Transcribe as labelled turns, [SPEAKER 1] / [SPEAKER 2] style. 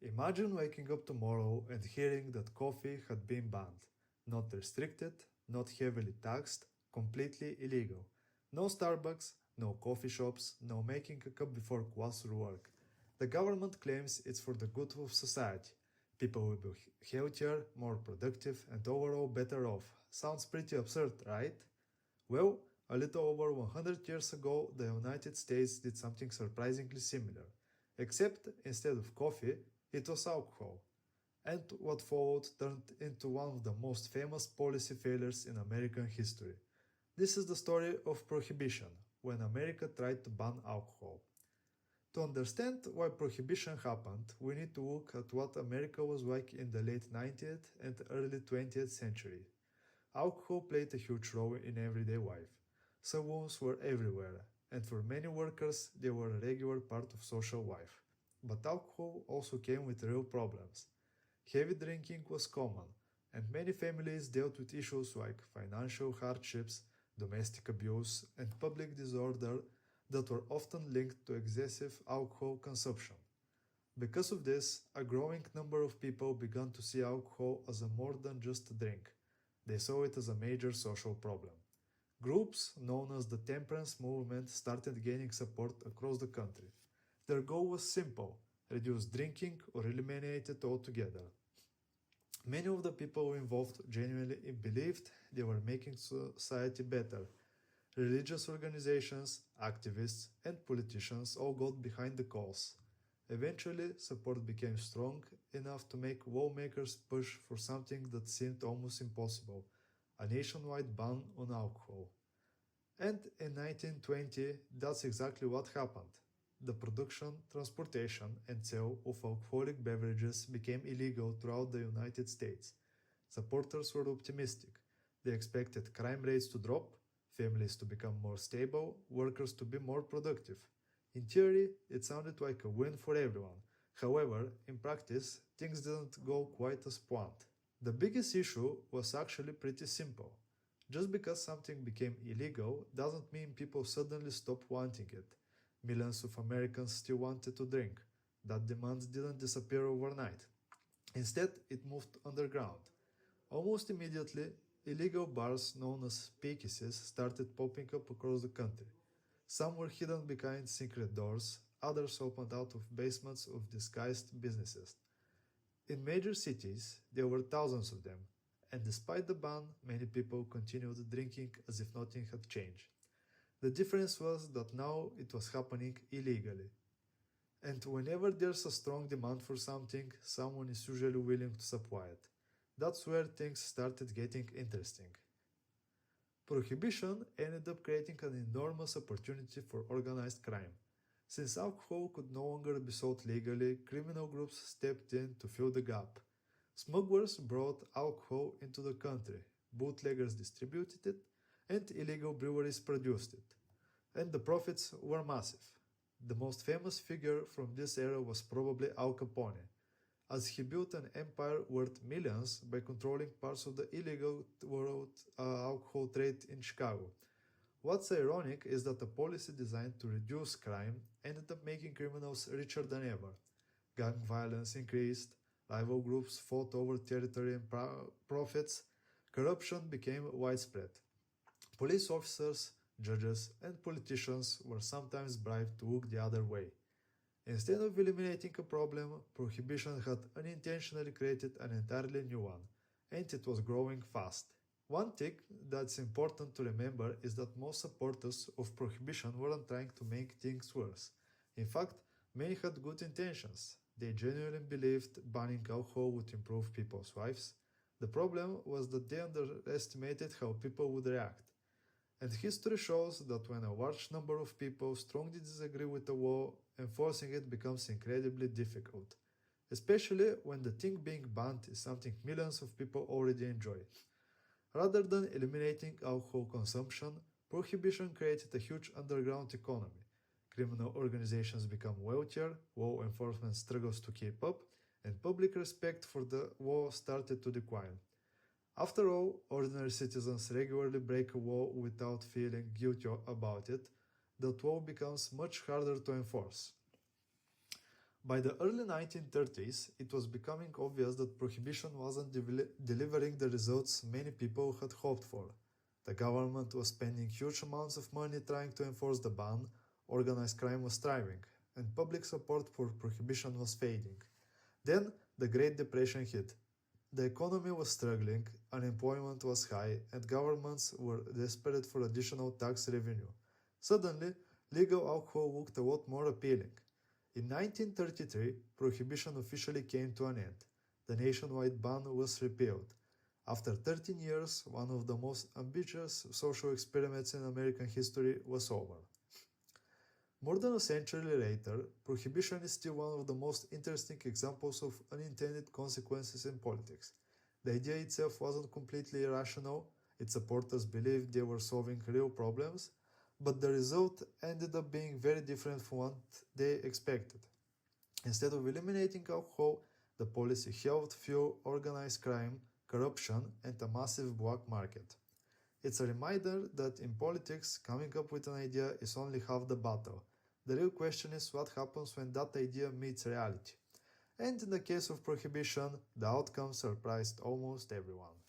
[SPEAKER 1] Imagine waking up tomorrow and hearing that coffee had been banned. Not restricted, not heavily taxed, completely illegal. No Starbucks, no coffee shops, no making a cup before classroom work. The government claims it's for the good of society. People will be healthier, more productive, and overall better off. Sounds pretty absurd, right? Well, a little over 100 years ago, the United States did something surprisingly similar. Except instead of coffee, it was alcohol. And what followed turned into one of the most famous policy failures in American history. This is the story of Prohibition, when America tried to ban alcohol. To understand why Prohibition happened, we need to look at what America was like in the late 19th and early 20th century. Alcohol played a huge role in everyday life. Saloons were everywhere, and for many workers, they were a regular part of social life. But alcohol also came with real problems. Heavy drinking was common, and many families dealt with issues like financial hardships, domestic abuse, and public disorder that were often linked to excessive alcohol consumption. Because of this, a growing number of people began to see alcohol as a more than just a drink. They saw it as a major social problem. Groups known as the temperance movement started gaining support across the country. Their goal was simple: reduce drinking or eliminate it altogether. Many of the people involved genuinely believed they were making society better. Religious organizations, activists, and politicians all got behind the cause. Eventually, support became strong enough to make lawmakers push for something that seemed almost impossible: a nationwide ban on alcohol. And in 1920, that's exactly what happened. The production, transportation, and sale of alcoholic beverages became illegal throughout the United States. Supporters were optimistic. They expected crime rates to drop, families to become more stable, workers to be more productive. In theory, it sounded like a win for everyone. However, in practice, things didn't go quite as planned. The biggest issue was actually pretty simple. Just because something became illegal doesn't mean people suddenly stopped wanting it. Millions of Americans still wanted to drink. That demand didn't disappear overnight. Instead, it moved underground. Almost immediately, illegal bars known as speakeasies started popping up across the country. Some were hidden behind secret doors, others opened out of basements of disguised businesses. In major cities, there were thousands of them, and despite the ban, many people continued drinking as if nothing had changed. The difference was that now it was happening illegally. And whenever there's a strong demand for something, someone is usually willing to supply it. That's where things started getting interesting. Prohibition ended up creating an enormous opportunity for organized crime. Since alcohol could no longer be sold legally, criminal groups stepped in to fill the gap. Smugglers brought alcohol into the country, bootleggers distributed it, and illegal breweries produced it. And the profits were massive. The most famous figure from this era was probably Al Capone, as he built an empire worth millions by controlling parts of the illegal alcohol trade in Chicago. What's ironic is that a policy designed to reduce crime ended up making criminals richer than ever. Gang violence increased, rival groups fought over territory and profits, corruption became widespread. Police officers, judges, and politicians were sometimes bribed to look the other way. Instead of eliminating a problem, prohibition had unintentionally created an entirely new one, and it was growing fast. One thing that's important to remember is that most supporters of prohibition weren't trying to make things worse. In fact, many had good intentions. They genuinely believed banning alcohol would improve people's lives. The problem was that they underestimated how people would react. And history shows that when a large number of people strongly disagree with a law, enforcing it becomes incredibly difficult, especially when the thing being banned is something millions of people already enjoy. Rather than eliminating alcohol consumption, prohibition created a huge underground economy. Criminal organizations become wealthier, law enforcement struggles to keep up, and public respect for the law started to decline. After all, ordinary citizens regularly break a law without feeling guilty about it. That law becomes much harder to enforce. By the early 1930s, it was becoming obvious that prohibition wasn't delivering the results many people had hoped for. The government was spending huge amounts of money trying to enforce the ban, organized crime was thriving, and public support for prohibition was fading. Then, the Great Depression hit. The economy was struggling, unemployment was high, and governments were desperate for additional tax revenue. Suddenly, legal alcohol looked a lot more appealing. In 1933, prohibition officially came to an end. The nationwide ban was repealed. After 13 years, one of the most ambitious social experiments in American history was over. More than a century later, prohibition is still one of the most interesting examples of unintended consequences in politics. The idea itself wasn't completely irrational, its supporters believed they were solving real problems, but the result ended up being very different from what they expected. Instead of eliminating alcohol, the policy helped fuel organized crime, corruption, and a massive black market. It's a reminder that in politics, coming up with an idea is only half the battle. The real question is what happens when that idea meets reality. And in the case of prohibition, the outcome surprised almost everyone.